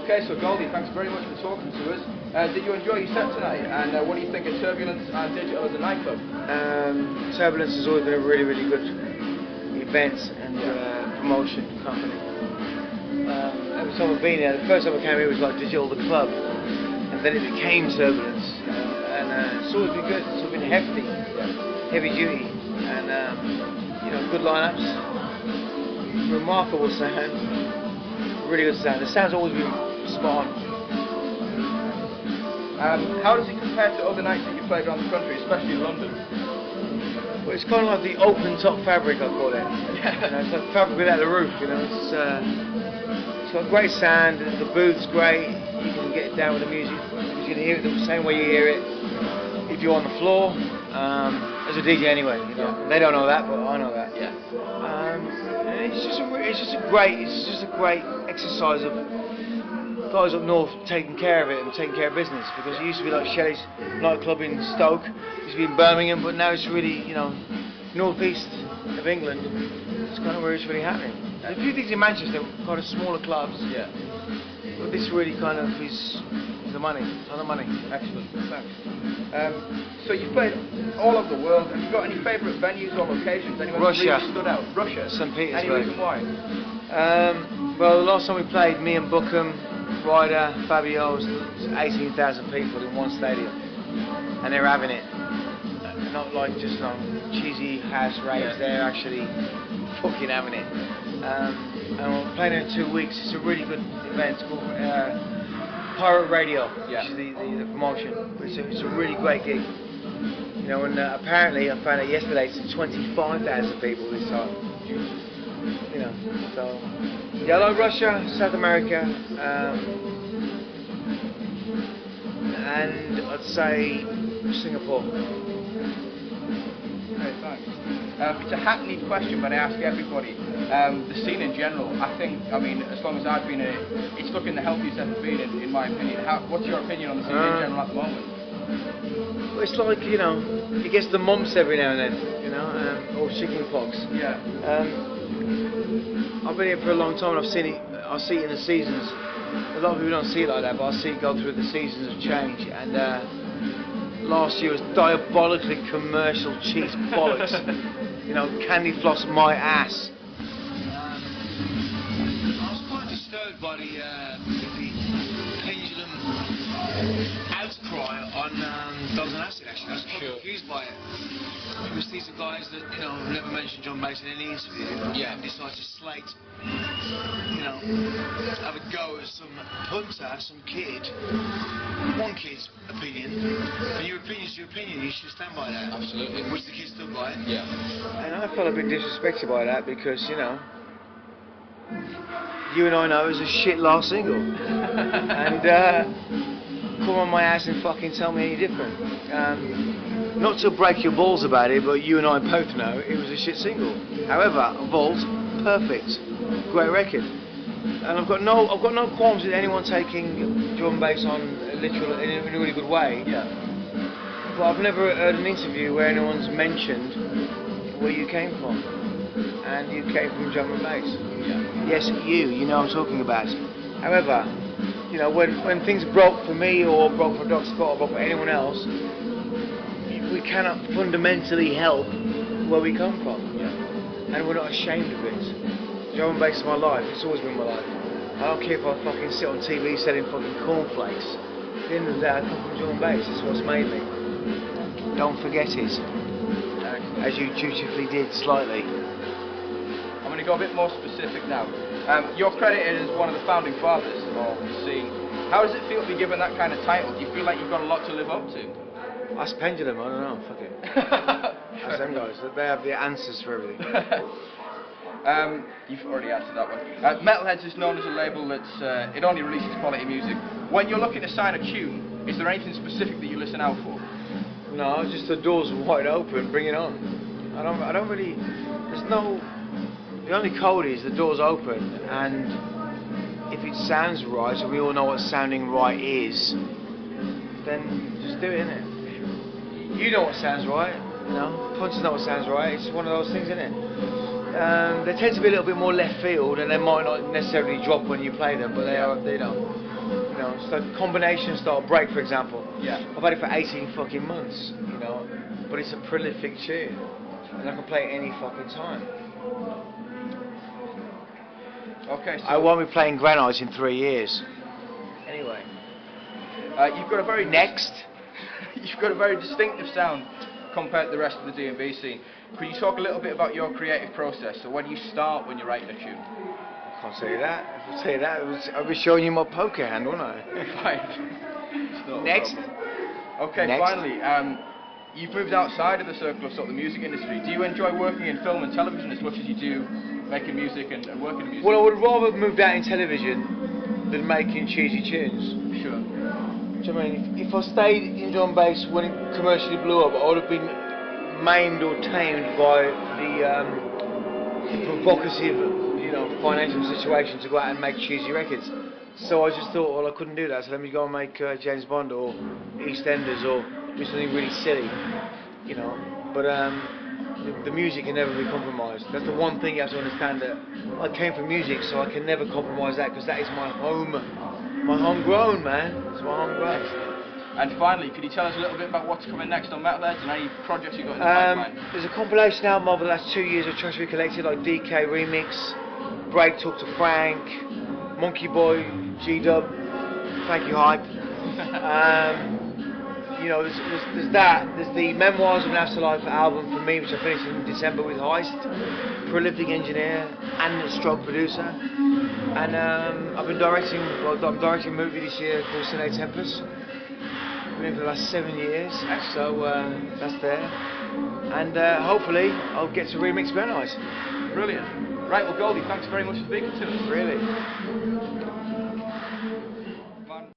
Okay, so Goldie, thanks very much for talking to us. Did you enjoy your set tonight? And what do you think of Turbulence and Digital as a nightclub? Turbulence has always been a really, really good event and promotion company. Every time I've been here, the first time I came here was like Digital the club, and then it became Turbulence. And it's always been good. It's always been hefty, heavy duty, and good lineups, remarkable sound, really good sound. The sound's always been spot on. How does it compare to other nights that you played around the country, especially in London? Well, it's kind of like the open top fabric, I call it. It's like fabric without the roof. It's got great sound. The booth's great. You can get down with the music. You can hear it the same way you hear it if you're on the floor. As a DJ anyway, They don't know that, but I know that. And it's just a great exercise of guys up north taking care of it and taking care of business, because it used to be like Shelley's nightclub in Stoke, it used to be in Birmingham, but now it's really, northeast of England. It's kind of where it's really happening. There's a few things in Manchester, kind of smaller clubs, but this really kind of is the money, ton of money. Excellent, thanks. So you've played all over the world. Have you got any favourite venues or locations? Anyone Russia. Really stood out? Russia. St. Petersburg. Any reason why? Well, the last time we played, me and Bookham, Ryder, Fabio, was 18,000 people in one stadium, and they're having it. Not like just cheesy house raves. They're actually fucking having it. And we're playing in 2 weeks. It's a really good event. It's called Pirate Radio, which is the promotion. It's a really great gig. And apparently I found out yesterday it's 25,000 people this time. So I like Russia, South America, and I'd say Singapore. Okay, thanks. It's a hackneyed question, but I ask everybody. The scene in general, as long as I've been in it, it's looking the healthiest it's ever been, in my opinion. What's your opinion on the scene in general at the moment? Well, it's like, it gets the mumps every now and then, or chicken pox. I've been here for a long time and I see it in the seasons. A lot of people don't see it like that, but I see it go through the seasons of change. And last year was diabolically commercial cheese bollocks. Candy floss my ass. I was quite disturbed by the pendulum outcry on Dogs and Acid, actually. I was quite confused by it. Because these are guys that, have never mentioned John Bass in any interview, and decide to slate, have a go at some punter, some kid, one kid's opinion, and your opinion's your opinion, you should stand by that. Absolutely. Which the kid stood by. And I felt a bit disrespected by that, because, You and I Know is a shit last single. And, come on my ass and fucking tell me any different. Not to break your balls about it, but you and I both know it was a shit single. However, Vault, perfect, great record, and I've got no qualms with anyone taking drum and bass on literal in a really good way. But I've never heard an interview where anyone's mentioned where you came from, and you came from drum and bass. Yes, you know what I'm talking about. However, when things broke for me, or broke for Doc Scott, or broke for anyone else, we cannot fundamentally help where we come from, and we're not ashamed of it. Drum and bass is my life. It's always been my life. I don't care if I fucking sit on TV selling fucking cornflakes. At the end of the day, I come from drum and bass. It's what's made me. Don't forget it, as you dutifully did slightly. I'm going to go a bit more specific now. You're credited as one of the founding fathers of the scene. How does it feel to be given that kind of title? Do you feel like you've got a lot to live up to? Ask Pendulum, I don't know, fuck it. Ask them guys, they have the answers for everything. You've already answered that one. Metalheads is known as a label that's, it only releases quality music. When you're looking to sign a tune, is there anything specific that you listen out for? No, just the doors wide open, bring it on. I don't really, the only code is the door's open, and if it sounds right, and we all know what sounding right is, then just do it, innit? You know what sounds right, Punters know what sounds right. It's one of those things, isn't it? They tend to be a little bit more left field, and they might not necessarily drop when you play them, but they are, know, it's like combination style break, for example. Yeah. I've had it for 18 fucking months, you know, but it's a prolific tune, and I can play it any fucking time. Okay, so I won't be playing Granites in 3 years. Anyway. You've got a very Next. You've got a very distinctive sound compared to the rest of the D&B scene. Could you talk a little bit about your creative process? So when you start when you're writing a tune? I can't say that. If I say that, I'd be showing you my poker hand, wouldn't I? Fine. Next. Okay, Next. finally, you've moved outside of the circle of sort of the music industry. Do you enjoy working in film and television as much as you do making music and working in music? Well, I would rather have moved out in television than making cheesy tunes. Sure. Do you know what I mean? If I stayed in drum bass when it commercially blew up, I would have been maimed or tamed by the provocative, you know, financial situation to go out and make cheesy records. So I just thought, well, I couldn't do that, so let me go and make James Bond or EastEnders or do something really silly, you know. But the music can never be compromised. That's the one thing you have to understand, that I came from music, so I can never compromise that, because that is my home. My homegrown, man. It's my homegrown. And finally, could you tell us a little bit about what's coming next on Metalheads and any projects you've got in the pipeline? There's a compilation album over the last 2 years of tracks we collected, like DK Remix, Break Talk to Frank, Monkey Boy, G-Dub, Thank You Hype. You know, there's that. There's the Memoirs of an Afterlife album for me, which I finished in December with Heist, prolific engineer and a stroke producer. And I've been directing, well, I'm directing a movie this year called Sine Tempest. Been in for the last 7 years, so that's there. And hopefully I'll get to remix Granite. Brilliant. Right, well, Goldie, thanks very much for speaking to us. Really.